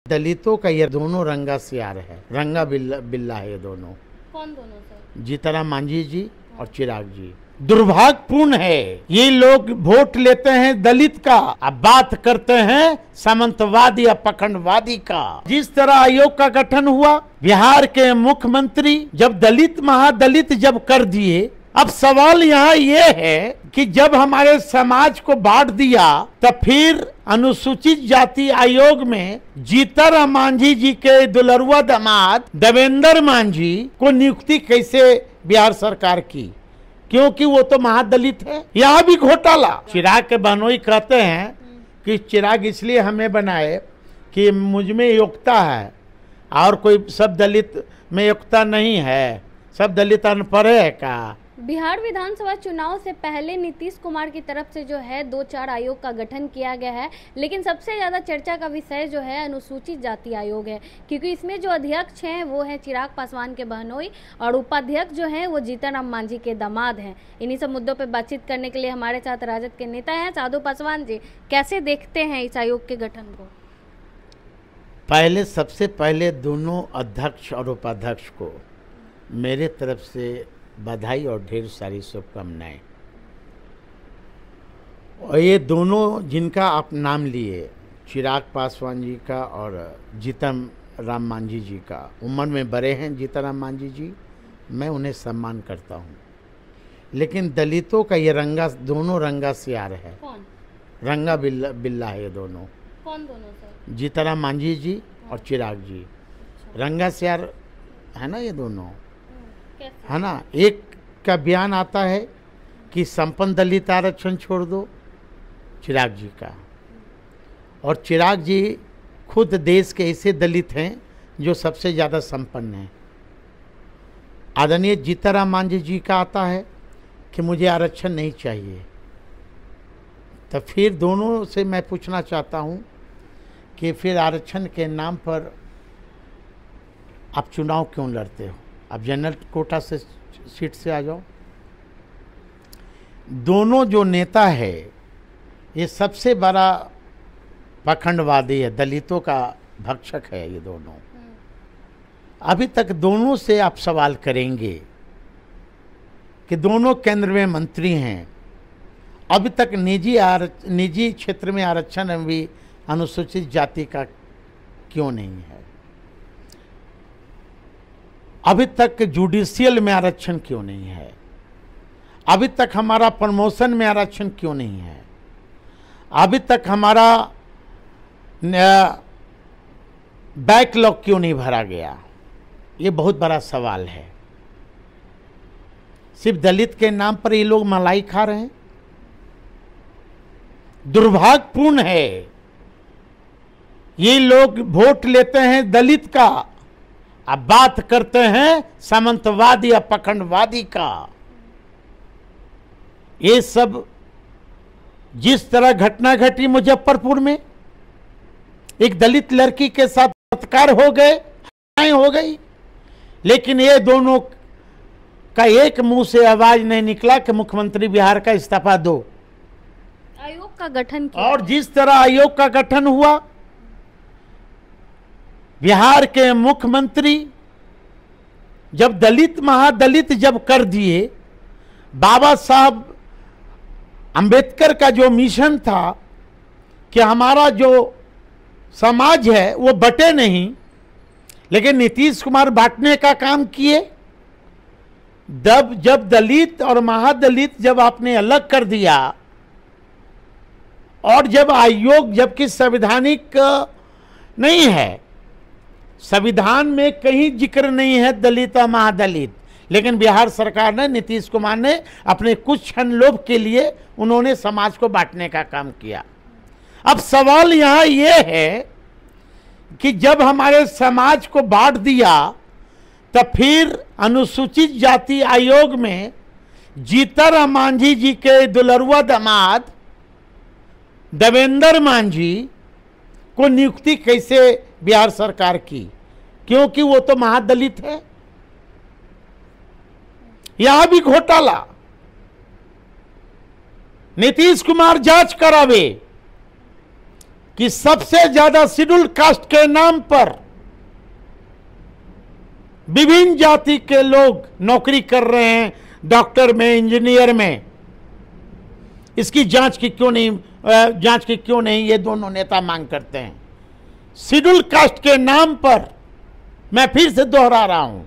दलितों का ये दोनों रंगा सियार है, रंगा बिल्ला है ये दोनों। कौन दोनों सर? जीतनराम मांझी जी और चिराग जी। दुर्भाग्यपूर्ण है, ये लोग वोट लेते हैं दलित का, अब बात करते हैं सामंतवादी या पखंडवादी का। जिस तरह आयोग का गठन हुआ, बिहार के मुख्यमंत्री जब दलित महादलित जब कर दिए, अब सवाल यहाँ ये है कि जब हमारे समाज को बांट दिया तब फिर अनुसूचित जाति आयोग में जीतनराम मांझी जी के दुलरुआ दामाद देवेंद्र मांझी को नियुक्ति कैसे बिहार सरकार की, क्योंकि वो तो महादलित है। यहाँ भी घोटाला। चिराग के बहनोई कहते हैं कि चिराग इसलिए हमें बनाए कि मुझ में योग्यता है और कोई सब दलित में योग्यता नहीं है, सब दलित अनपढ़ है का। बिहार विधानसभा चुनाव से पहले नीतीश कुमार की तरफ से जो है 2-4 आयोग का गठन किया गया है, लेकिन सबसे ज़्यादा चर्चा का विषय जो है अनुसूचित जाति आयोग है, क्योंकि इसमें जो अध्यक्ष हैं वो है चिराग पासवान के बहनोई और उपाध्यक्ष जो हैं वो जीतनराम मांझी के दामाद हैं। इन्हीं सब मुद्दों पर बातचीत करने के लिए हमारे साथ राजद के नेता हैं साधु पासवान जी। कैसे देखते हैं इस आयोग के गठन को? सबसे पहले दोनों अध्यक्ष और उपाध्यक्ष को मेरे तरफ से बधाई और ढेर सारी शुभकामनाएं। और ये दोनों जिनका आप नाम लिए, चिराग पासवान जी का और जीतनराम मांझी जी का, उम्र में बड़े हैं जीतनराम मांझी जी, मैं उन्हें सम्मान करता हूँ, लेकिन दलितों का ये दोनों रंगा सियार है। कौन? रंगा बिल्ला है ये दोनों। कौन दोनों सर? जीतनराम मांझी जी और चिराग जी। रंगा सियार है ना ये दोनों, है ना। एक का बयान आता है कि संपन्न दलित आरक्षण छोड़ दो, चिराग जी का, और चिराग जी खुद देश के ऐसे दलित हैं जो सबसे ज़्यादा संपन्न हैं। आदरणीय जीतनराम मांझी जी का आता है कि मुझे आरक्षण नहीं चाहिए। तो फिर दोनों से मैं पूछना चाहता हूँ कि फिर आरक्षण के नाम पर आप चुनाव क्यों लड़ते हो? अब जनरल कोटा से सीट से आ जाओ। दोनों जो नेता है ये सबसे बड़ा पखंडवादी है, दलितों का भक्षक है ये दोनों। अभी तक दोनों से आप सवाल करेंगे कि दोनों केंद्र में मंत्री हैं, अभी तक निजी क्षेत्र में आरक्षण में भी अनुसूचित जाति का क्यों नहीं है? अभी तक जुडिशियल में आरक्षण क्यों नहीं है? अभी तक हमारा प्रमोशन में आरक्षण क्यों नहीं है? अभी तक हमारा बैकलॉग क्यों नहीं भरा गया? ये बहुत बड़ा सवाल है। सिर्फ दलित के नाम पर ये लोग मलाई खा रहे हैं। दुर्भाग्यपूर्ण है, ये लोग वोट लेते हैं दलित का, अब बात करते हैं सामंतवादी या पखंडवादी का। ये सब जिस तरह घटना घटी मुजफ्फरपुर में, एक दलित लड़की के साथ बलात्कार हो गई, लेकिन ये दोनों का एक मुंह से आवाज नहीं निकला कि मुख्यमंत्री बिहार का इस्तीफा दो। आयोग का गठन किया। और जिस तरह आयोग का गठन हुआ, बिहार के मुख्यमंत्री जब दलित महादलित जब कर दिए, बाबा साहब अंबेडकर का जो मिशन था कि हमारा जो समाज है वो बटे नहीं, लेकिन नीतीश कुमार बांटने का काम किए। जब दलित और महादलित जब आपने अलग कर दिया, और जब आयोग जबकि संवैधानिक नहीं है, संविधान में कहीं जिक्र नहीं है दलित और महादलित, लेकिन बिहार सरकार ने, नीतीश कुमार ने अपने कुछ क्षण लोभ के लिए उन्होंने समाज को बांटने का काम किया। अब सवाल यहाँ ये है कि जब हमारे समाज को बांट दिया तब फिर अनुसूचित जाति आयोग में जीतनराम मांझी जी के दुलरुआ दामाद देवेंद्र मांझी को नियुक्ति कैसे बिहार सरकार की, क्योंकि वो तो महादलित है। यहां भी घोटाला। नीतीश कुमार जांच करावे कि सबसे ज्यादा शेड्यूल कास्ट के नाम पर विभिन्न जाति के लोग नौकरी कर रहे हैं, डॉक्टर में, इंजीनियर में। इसकी जांच की क्यों नहीं ये दोनों नेता मांग करते हैं। शेड्यूल कास्ट के नाम पर, मैं फिर से दोहरा रहा हूं,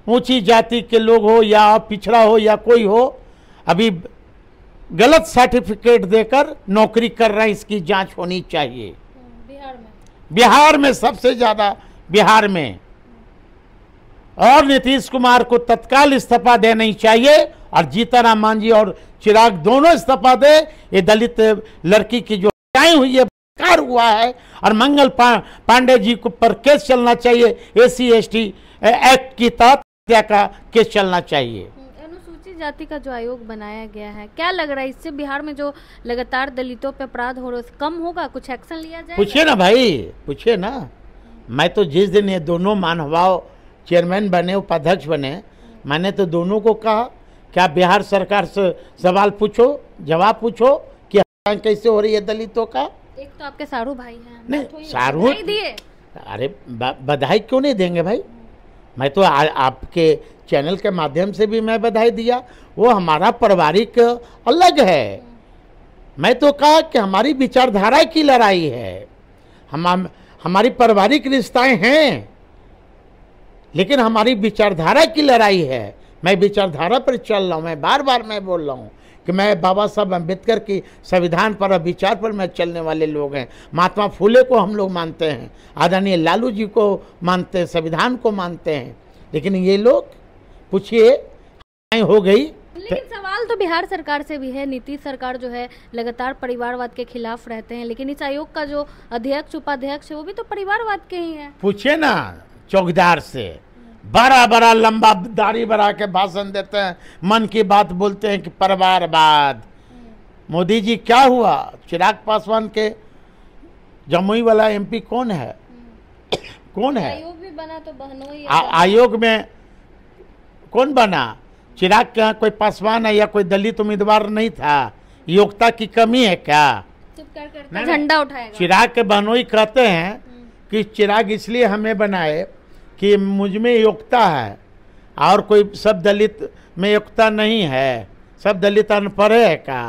ऊंची जाति के लोग हो या पिछड़ा हो या कोई हो, अभी गलत सर्टिफिकेट देकर नौकरी कर रहे हैं, इसकी जांच होनी चाहिए। बिहार में सबसे ज्यादा, बिहार में। और नीतीश कुमार को तत्काल इस्तीफा देना ही चाहिए, और जीतनराम मांझी और चिराग दोनों इस्तीफा दे। ये दलित लड़की की जो हत्याएं हुई है, बलात्कार हुआ है, और मंगल पांडे जी को पर केस चलना चाहिए, SC/ST एक्ट की तहत हत्या का केस चलना चाहिए। अनुसूचित जाति का जो आयोग बनाया गया है, क्या लग रहा है इससे बिहार में जो लगातार दलितों पे अपराध हो रहे हैं कम होगा, कुछ एक्शन लिया जाएगा? पूछिए ना भाई, पूछिए ना। मैं तो जिस दिन ये दोनों महानुभाव चेयरमैन बने, उपाध्यक्ष बने, मैंने तो दोनों को कहा क्या बिहार सरकार से सवाल पूछो, जवाब पूछो कि हत्या कैसे हो रही है दलितों का। एक तो आपके सारू भाई हैं, नहीं सारू दिए, अरे बधाई क्यों नहीं देंगे भाई। मैं तो आपके चैनल के माध्यम से भी मैं बधाई दिया। वो हमारा पारिवारिक अलग है। मैं तो कहा कि हमारी विचारधारा की लड़ाई है, हमारी पारिवारिक रिश्ताएं हैं, लेकिन हमारी विचारधारा की लड़ाई है। मैं विचारधारा पर चल रहा हूँ। मैं बार बार मैं बोल रहा हूँ कि मैं बाबा साहब अम्बेडकर की संविधान पर और विचार पर मैं चलने वाले लोग हैं। महात्मा फुले को हम लोग मानते हैं, आदरणीय लालू जी को मानते हैं, संविधान को मानते हैं, लेकिन ये लोग पूछिए हो गई। लेकिन सवाल तो बिहार सरकार से भी है। नीतीश सरकार जो है लगातार परिवारवाद के खिलाफ रहते हैं, लेकिन इस आयोग का जो अध्यक्ष उपाध्यक्ष है वो भी तो परिवारवाद के ही हैं। पूछिए ना चौकीदार से, बड़ा बड़ा लंबा दाढ़ी बढ़ा के भाषण देते हैं, मन की बात बोलते हैं कि परिवारवाद। मोदी जी क्या हुआ? चिराग पासवान के जमुई वाला MP कौन है? कौन है? आयोग भी बना तो बहनोई आयोग में कौन बना? चिराग के यहाँ कोई पासवान है या कोई दलित उम्मीदवार नहीं था? योग्यता की कमी है क्या? चुप कर झंडा उठाएगा। चिराग के बहनोई कहते हैं कि चिराग इसलिए हमें बनाए कि मुझ में योग्यता है, और कोई सब दलित में योग्यता नहीं है, सब दलित अनपढ़ है क्या?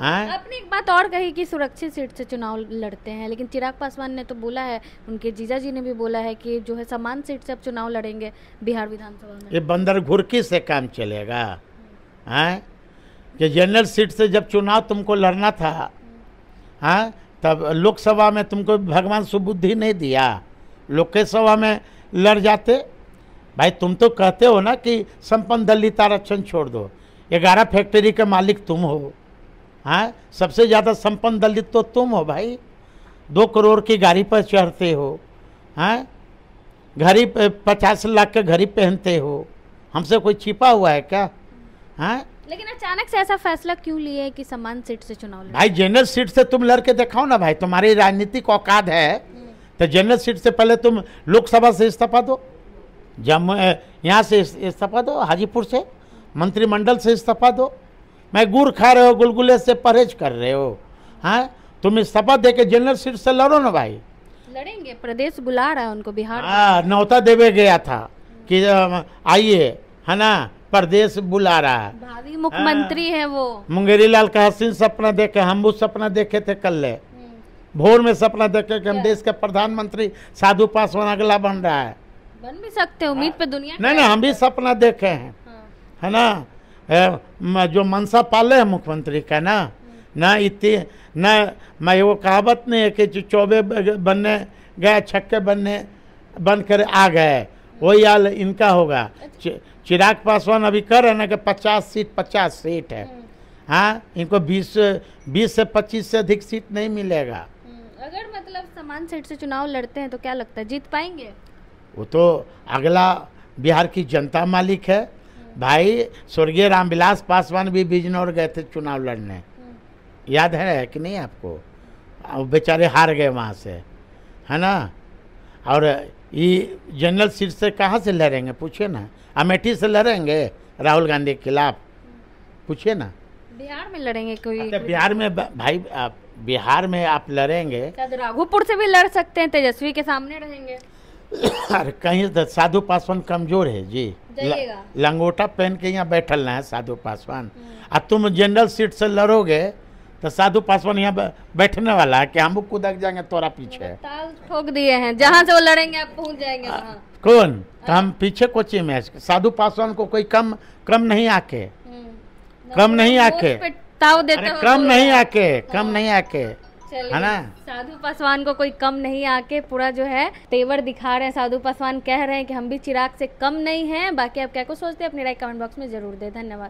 आपने एक बात और कही कि सुरक्षित सीट से चुनाव लड़ते हैं, लेकिन चिराग पासवान ने तो बोला है, उनके जीजा जी ने भी बोला है कि जो है समान सीट से अब चुनाव लड़ेंगे बिहार विधानसभा में। ये बंदर घुरकी से काम चलेगा? हैं कि जनरल सीट से जब चुनाव तुमको लड़ना था, हाँ, तब लोकसभा में तुमको भगवान सुबुद्धि नहीं दिया, लोकसभा में लड़ जाते। भाई तुम तो कहते हो ना कि संपन्न दलित आरक्षण छोड़ दो, 11 फैक्ट्री के मालिक तुम हो, हाँ, सबसे ज़्यादा संपन्न दलित तो तुम हो भाई। 2 करोड़ की गाड़ी पर चढ़ते हो, हाँ, घड़ी 50 लाख के घड़ी पहनते हो, हमसे कोई छिपा हुआ है क्या? हाँ, लेकिन अचानक से ऐसा फैसला क्यों लिए कि समान सीट से चुनाव लड़ें? भाई जनरल सीट से तुम लड़ के दिखाओ ना भाई, तुम्हारी राजनीतिक औकात है तो जनरल सीट से पहले तुम लोकसभा से इस्तीफा दो, जम्मू यहाँ से इस्तीफा दो, हाजीपुर से मंत्रिमंडल से इस्तीफा दो। मैं गुड़ खा रहे हो, गुलगुले से परहेज कर रहे हो, हाँ, तुम इस्तीफा दे के जनरल सीट से लड़ो ना भाई। लड़ेंगे, प्रदेश बुला रहा है उनको बिहार। न्योता देवे गया था कि आइए, है ना, प्रदेश बुला रहा है, भावी मुख्यमंत्री है वो। मुंगेरी लाल का हसीन सपना देखे, हम वो सपना देखे थे कल भोर में, सपना देखे कि हम देश के प्रधानमंत्री साधु पासवान अगला बन रहा है। बन भी सकते हैं, उम्मीद पे दुनिया नहीं, हम भी सपना देखे हैं, है ना, जो मनसा पाले है मुख्यमंत्री का ना इतनी न, मैं वो कहावत नहीं है कि चौबे बनने गए छक्के बन कर आ गए, वही हाल इनका होगा। चिराग पासवान अभी कर रहे हैं ना कि 50 सीट है, हाँ, इनको 20 से 25 से अधिक सीट नहीं मिलेगा। अगर मतलब समान सीट से चुनाव लड़ते हैं तो क्या लगता है जीत पाएंगे? वो तो अगला बिहार की जनता मालिक है भाई। स्वर्गीय रामविलास पासवान भी बिजनौर गए थे चुनाव लड़ने, याद है कि नहीं आपको? बेचारे हार गए वहाँ से, है ना। और ये जनरल सीट से कहाँ से लड़ेंगे पूछिए ना? अमेठी से लड़ेंगे राहुल गांधी के खिलाफ? पूछिए ना। बिहार में लड़ेंगे कोई? बिहार में भाई बिहार में आप लड़ेंगे, शायद राघोपुर से भी लड़ सकते हैं, तेजस्वी के सामने रहेंगे। अरे कहीं तो साधु पासवान कमजोर है जी, जाइएगा। लंगोटा पहन के यहाँ बैठल ना है साधु पासवान। अब तुम जनरल सीट से लड़ोगे तो साधु पासवान यहाँ बैठने वाला है कि हम कूदक जाएंगे तोरा पीछे। ताल ठोक दिए हैं, जहाँ से वो लड़ेंगे आप पहुंच जाएंगे वहाँ। कौन? तो हम पीछे कोची में साधु पासवान को कोई कम नहीं आके, कम नहीं आके, ताव देते अरे हो कम तो नहीं आके, कम नहीं आके, चलिए, है ना। साधु पासवान को कोई कम नहीं आके पूरा जो है तेवर दिखा रहे हैं। साधु पासवान कह रहे हैं कि हम भी चिराग से कम नहीं हैं। बाकी आप क्या कुछ सोचते हैं अपनी राय कमेंट बॉक्स में जरूर दें। धन्यवाद।